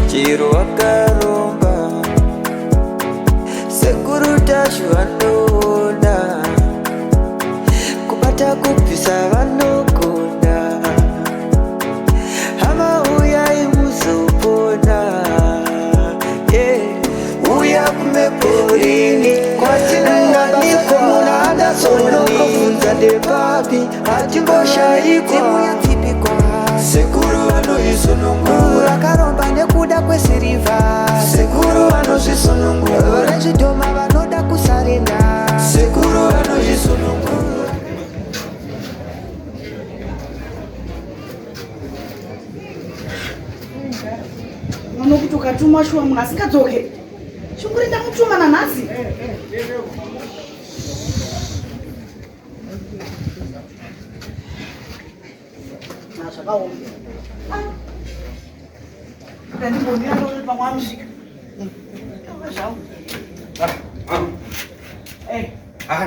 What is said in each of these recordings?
chiro wakaromba sekuru Tasvu vanoona kubata kupisa vanogona hama uyai muzopona uya kumeporini kwatinanganikomuna adasonokofunza ndepapi atimboshaikwa sekuru vanoisonongura akaromba nekuda kwesirivha sekuru vanozvisonongura rechidhoma vanoda kusarenda sekuru vanozvisonongura nokuti ukatuma shuwa munhu asingadzoke chingurita mutuma nanhasi zvakaoma ukandibondirandoti pamwe amusvika zvangu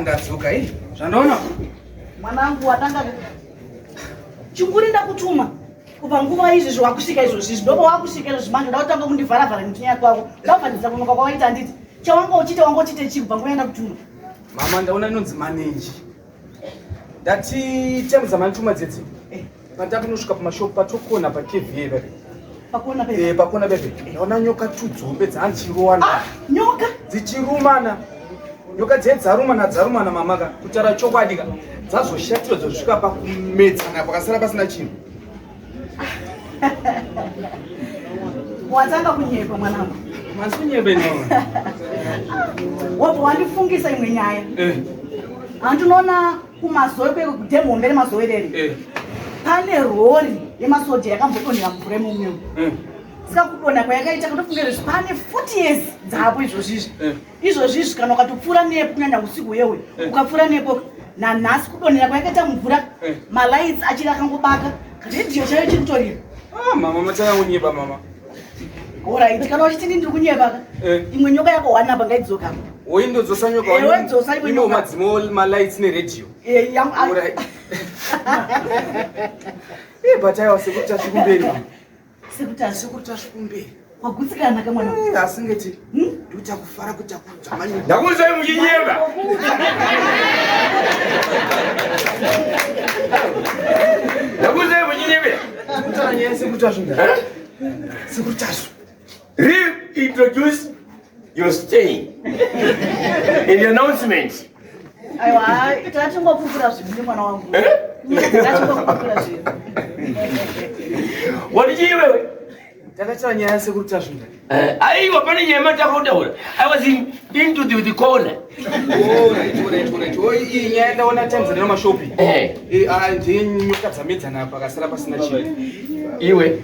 ndadzoka zvandaona mwanangu watanga chingurinda kutuma kubva nguva izvizvi wakusvika izvozvizvi ndoba wakusvika izvozvi manje ndautanga kundivharavhara netinya kwako ndaufanidza kunoka kwawaita handiti chawanga uchite chii kubva nguva enda kutuma mama ndaona inonzi manenji ndati temu dzamandituma dzedzi pandakunosvika pamashopu patokona pakevhera pakona bebe ndaona nyoka tudzombe dzandichirowana nyoka dzichirumana nyoka dzarumana mamaka kutaura chokwadika dzazoshatira dzosvika pakumedzana pakasara pasina chinhu watanga kunyepa mwanangu masi kunyepa inoona wabva wandifungisa imwe nyaya handinoona kumazoe kwekudhemhombe remazoe reri pane rori yemasoja yakambodonhera mvura mumwemo saka kudonha kwayakaita kutofunga izvozvi pane 40 years dzapo izvozvizvi kana ukatopfuura nepo kunyanya usiku yewe ukapfuura nepo nanhasi kudonhera kwayakaita mvura malaits achiri akangobaka redhiyo chayo chiri kutorira mama matanga kunyepa mama orit kana uchiti ndiri kunyepaka imwe nyoka yako wanapa ngaidzoka oindodzosa nyoka ino madzimo malaits neredhiyo but aiwa sekuti tasvikumberi sekuti tasvikumberi wagutsikana kamwana asingeti ndoita kufara kuti akudzamanya ndakunzai muchinyemba ndakunzai muchinyembera kutaura nyaya sekuti tasvu sekuti tasvu reintroduce your staying in the announcement. aiwa tatingopupura zviviri mwana wangu tatingopupura zviri wadichiiwewe takataura nyaya sekuti tasvu aiwa pane nyama takutaura. I was into the corner. iyi nyaya ndaona times ndina mashopi ndiye nyoka dzamedzana pakasara pasina chinhu iwe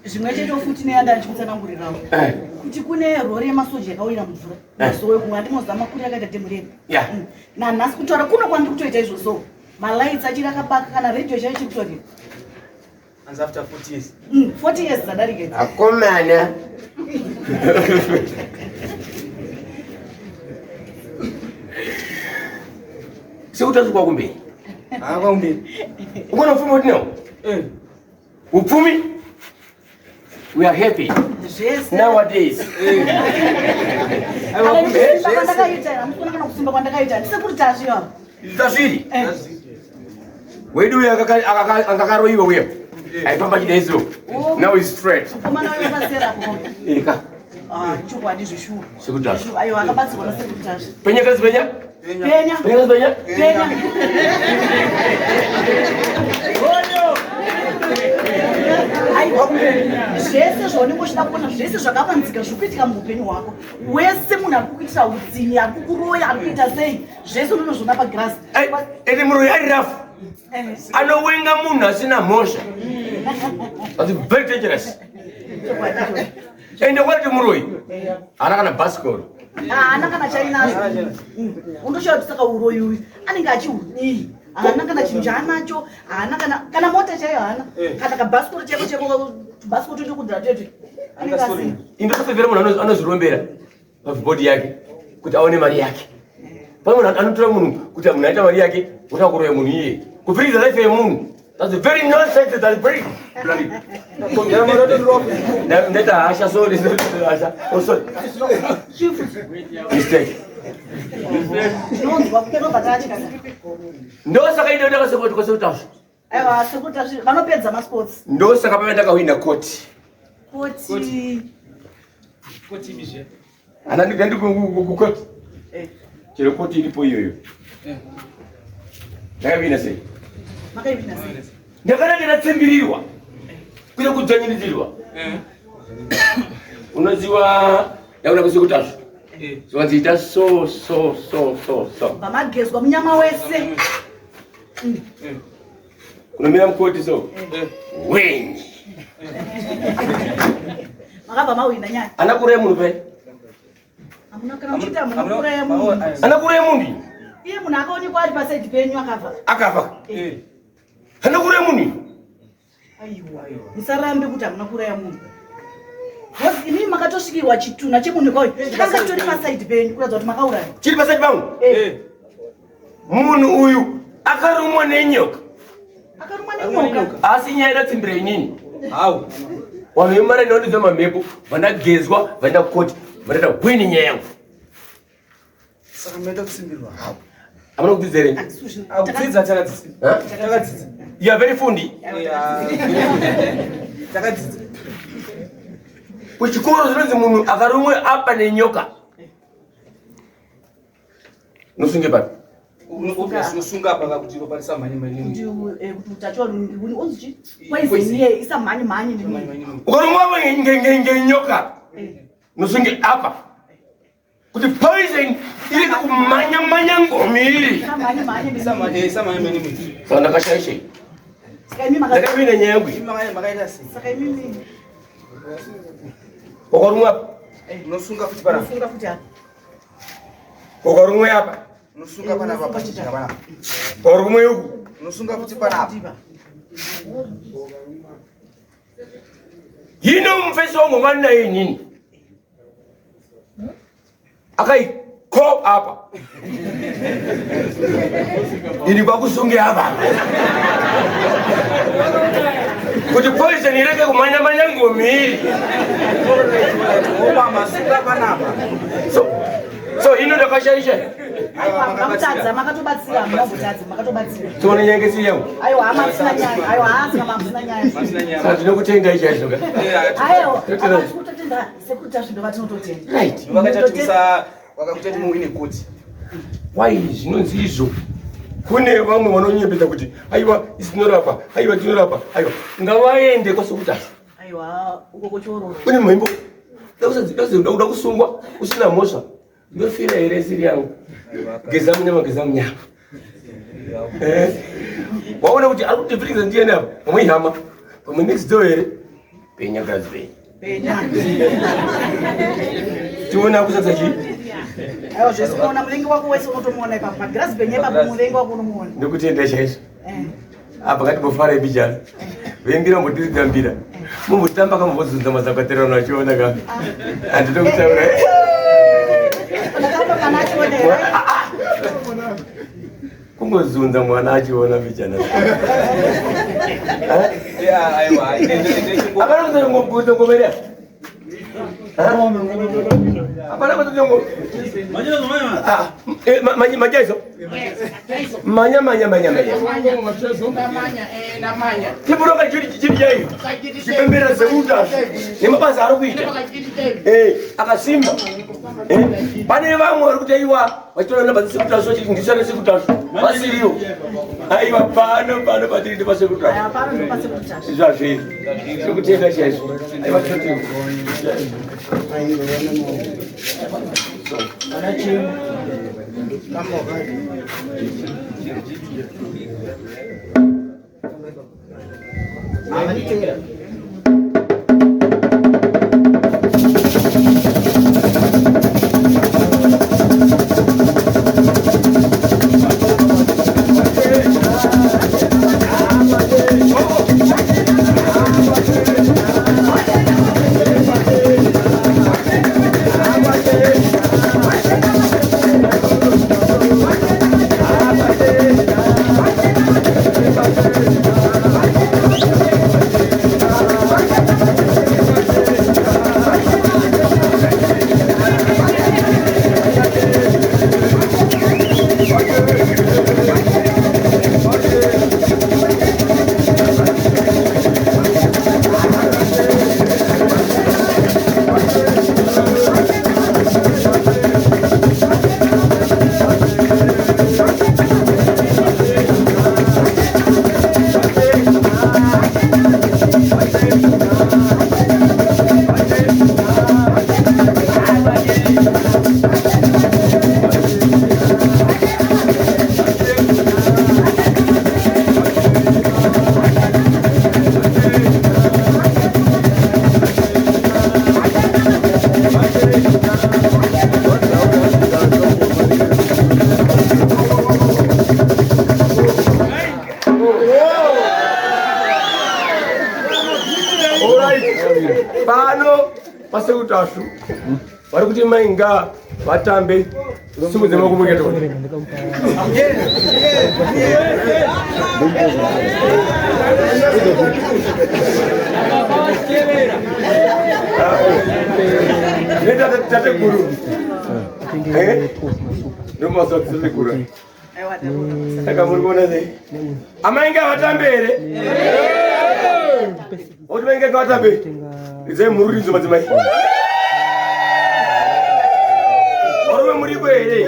zvimwe cheto futi neyanda ndichikutsanangurirawo kuti kune rori yemasoja yakawira mvura mazoe kumwe handimozama kuri yakaita dhemureni nanhasi kutaura kuno kwandiri kutoita izvoso malaits achiri akabaka kana redhiyo chayo chiri kutorira and after 40 years 40 years dzadarika akomana sekutasukwa kumberi kwakumberi ukona upfumi utinawo upfumi. We are happy nowadays. Tasviri wedu angakaroiwa uya aifamba chidaiziro now is straight penyakazi penya zvese zvaunenge uchida kuona zvese zvakavanzika zvikuitika muupenyu hwako wese munhu ari kukuitira udzinyi ari kukuroya ari kuita sei zvese unonozviona pagirasi ende muroyi ari rafu anowenga munhu asina mhosva. That's very dangerous. Ende kwati muroyi haana kana bhasikoro haana kana chainazvo undoshauri saka uroyi uyu anenge achihudii haana kana chinhu chaanacho haana kana mota chaiyo haana kana kabhasikoro chaiko chaiko tubhasikoro toito kudhira tete anenge asina indosafevera munhu anozvirombera pabhibhodhi yake kuti aone mari yake. Pane munhu anotora munhu kuti munhu aita mari yake uta kuroya munhu iye kupfiridza life yemunhu That's a very nonsense. That's very bloody. Let Asha sorry. Oh sorry. Mistake. No saka ino ndaka sekoti kwaSekuru. Aiwa Sekuru vanopedza masports. Ndo saka pamenda kawina koti. Koti bizhe. Ana ndi kukoti. Chero koti ilipo iyoyo. Ndakavina sei. Makavina sei. Ndakana ndatsembirirwa. Kuja kudzanyiridzirwa. Unoziwa yauna kwaSekuru. Zvanziita so. Vamagezwa munyama wese. Kunomira mukoti so. Wenyi. Makabva mawina nyaya. Anakura munhu pe. Hamuna kana uchita munokura munhu. Anakura munhu. Iye munhu akaonekwa ari paside penyu akafa. Akafa. Anakura munhu. Aiwa. Musarambe kuti hamuna kuraya munhu. Hosi inini makatosvikirwa chituna chemunhu kwayo. Ndakanga tori paside penyu kuratidza kuti makauraya. Chiri paside pangu. Munhu uyu akarumwa nenyoka. Akarumwa nenyoka. Asi nyaya inotsimbira inini. Hau. Vanhu vemara inondidza mamhepo vandagezwa vaenda kukoti vandaita hwini nyaya yangu. Saka maenda kutsimbirwa. Hamuna kudzidza here? Akudzidza takadzidza. You are very fundi. Takadzidza. Kuchikoro zvinonzi munhu akarumwa apa nenyoka. Nosunge pari? Unosunga apa kuti ropa risamhanye-mhanye. Kuti utachiona unzi poison iye isamhanye-mhanye nini. Ukarumwa ngenyoka. Nosunge apa. Kuti poison iri kumhanya-mhanya ngoma iri. Isamhanye-mhanye. Saka ndakashaishei. Ndakavina nyaya yangu iyi. Saka imimi. Ukarumwa apa. Unosunga futi para. Unosunga futi apa. Ukarumwa apa. Unosunga panapa pachitika panapa. Ukarumwa yuku. Unosunga futi panapa. Yino mfesi wangu ngana nini? Akai ko apa. Ini kwakusunge apa. Kuti poison ireke kumhanya-mhanya ngoma iri. Masunga panapa. So ino ndakashaisha. Aiwa makatadza makatobatsira munobutadza makatobatsira. Tione nyangesi yangu. Aiwa hamasina nyaya. Aiwa hasina mamsina nyaya. Saka tinokutenda ichaizvo ka. Aiwa kutotenda Sekuru ndova tinototenda. Right. Wakakutati muwine koti. Why zvinonzi izvo? Kune vamwe vanonyepeta kuti aiwa isinorapa, aiwa tinorapa, aiwa ngavaende kwaSekuru. Aiwa uko kuchororo. Kune mhembo. Uda kusungwa usina mhosva. Ndofira here siri yangu. Geza munyama. Waona kuti ari kutivhiringidza ndiani apa? Pamwe ihama. Pamwe next door here. Penyakazi penyu. Tiona kusatsa chii? Aiwa zvese unoona muvengi wako wese unotomuona ipapo. Magirazi penyu ipapo muvengi wako unomuona. Ndokutenda chaizvo. Apa ngatimbofara ipichana. Vembira mbotiridza mbira. Mumbotamba kamuvozunza mazakwaterano achiona ka. Handito kutaura. Kungozunza mwana achiona pichana. Aiwa. Apana kuzokuza ngomeria. Apana kuzokuza ngomeria. Majaizo. Manya. Tiburoka chiri yayo. Chipembera zeuta. Nemabasa ari kuita. Akasimba. Pane vamwe vari kutaiwa vachitora napaSekuru so chiri ndisana Sekuru. Vasiriyo. Aiwa pano patiri ndipaSekuru. Pano ndipaSekuru. Zvazvi. Sekutenda chaizvo. Aiwa totenda. Alright. Pano kwaSekuru Tasvu. Vari kuti mai Ngaa vatambe simudze maoko muke toni. Neta tatekuru. Noma tatekuru. Saka muri kuona sei? Amai Ngaa vatambere. Oti mai Ngaa vatambe. Izai mururidzo madzimai. Muri kwere.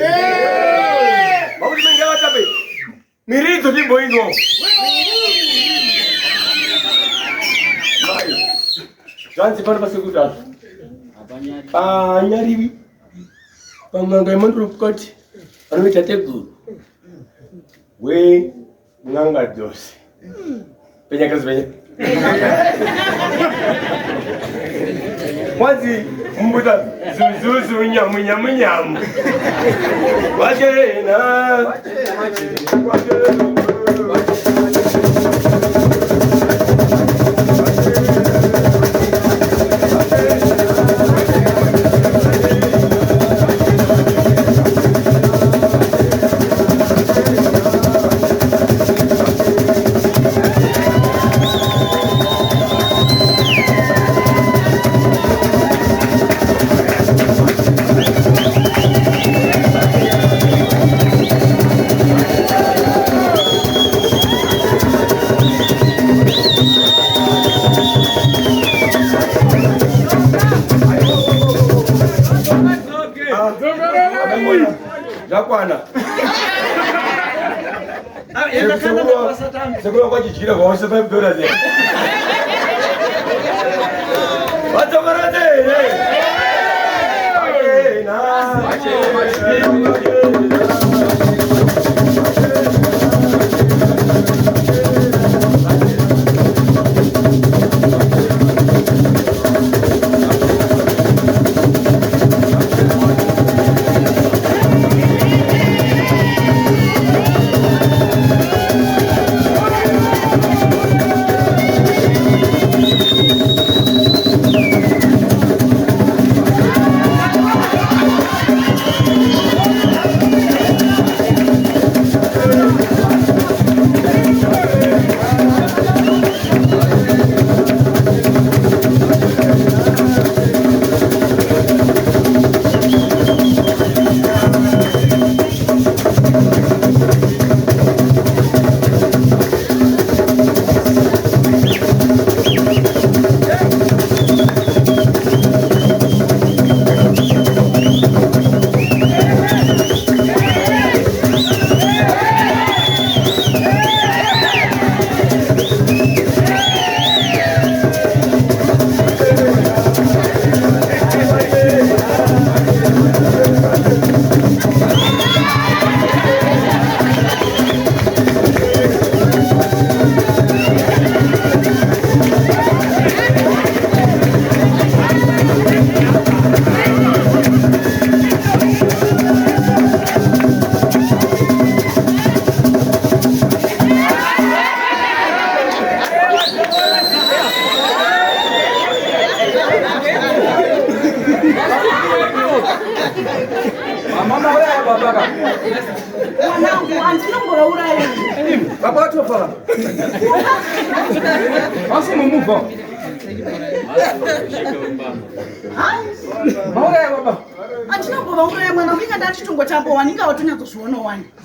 Oti mai Ngaa vatambe. Miridzo timboinzwa. Zvanzi pano kwaSekuru Tasvu. Panyarivi. Pamanga imanduro pukati. Anoita teguru. We nganga dzose. Penyakazi penya. Mwazi mbuta zuzuzu nyamu. Wachena. Zakwana. Sekuru kwachichira kwawose paibdora ze. Watokorate.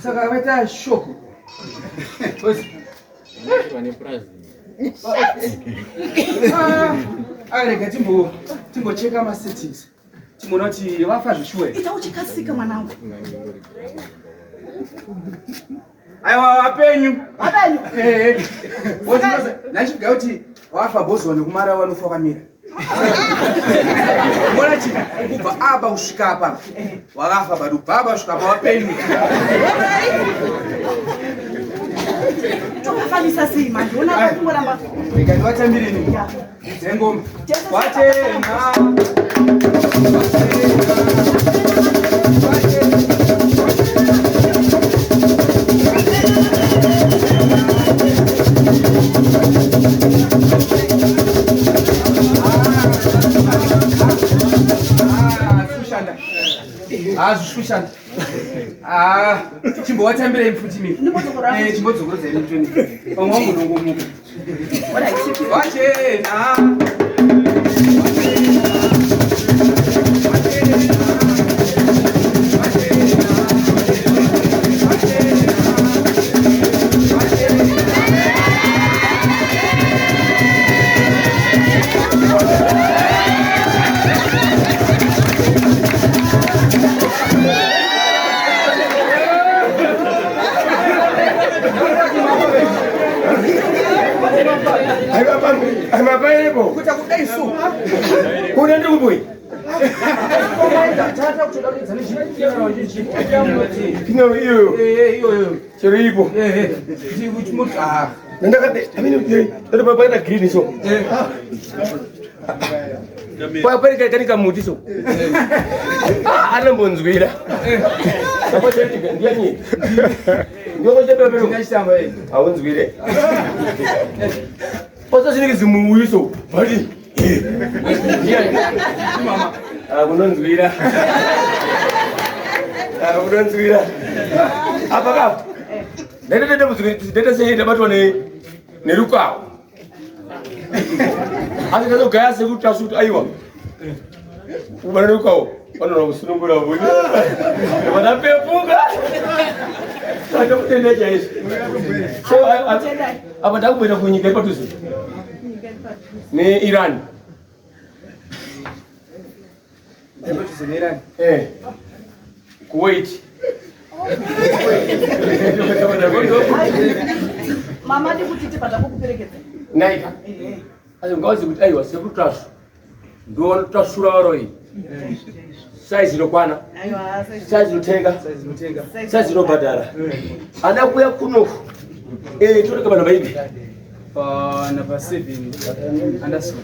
Saka vaita shoko. Arega timbocheka masettings. Timona kuti vafa zvishuwe. Ita uchikasika mwanangu. Aiwa wapenyu. Wapenyu. Nachiga kuti wafa bosi wanokumara wanofa kamira. Mbona chini kubva apa kusvika apa wakafa bado baba kusvika apa wapenyu. Tokafanisa sei manje una kungoramba. Rega ndivatambire nini? Dzengoma. Watena. Zvishusha. Chimbowatambira mfuti mimi. Chimbodzokorodza ine mtweni. Pamwe wangu ndongomuka. Wache. I'm available. Kuta kudai su. Kuna ndugu boy. Kino hiyo. Hiyo. Cheripo. Uchimota. Nenda kate. Amini ndio baba na green so. Kwa pale kanika muti so. Ana mbonzwira. Sapa cheti ndiani. Ndio kwa sababu ndio Ngashamba hivi. awunzwire. Posa siniki zimuwiso. Bali. Mama. Unonzwira. Unonzwira. Apaka. Ndende muzwira, ndende seyenda batwa ne lukao. Asi kazo gaya sekuta suit aiwa. Ubana lukao. Bana no sunungula buyi. Bana pepuka. Sasa kutenda chaisi. So apa ndakubwera kunyika ipatusi. Ni Iran. Kuwait. Mama ndikutite patakukuperekedza. Naika. Ayo ngazi kuti aiwa sekutasu. Ndo tasura roi. Size inokwana. Aiwa, Size inotenga. Size inobhadhara. Ana kuya kuno. Tore kama namba ipi? Number 7 Anderson.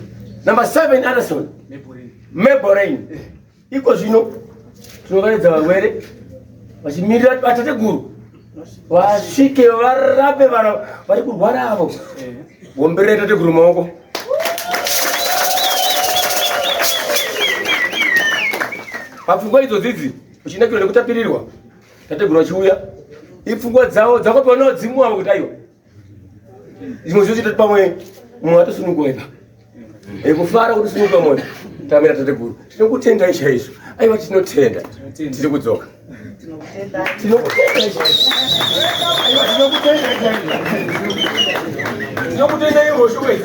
Number 7 Anderson. Meborain. Iko zvino. Tinovaredza varwere. Vachimirira vatate guru. Vasvike varape vana vari kurwara avo. Womberere tate guru maoko. Pfungwa idzodzi uchinakirwa nekutapirirwa tate guru achiuya ipfungwa dzavo dzakapiwa nodzimuwa kuti aiwa zvimwe zvochita pamwe mumwe atosununguka kufara kuti sunuka moyo tamira tate guru tinokutendai chaizvo aiwa tinotenda tiri kudzoka tinokutenda ivo showezi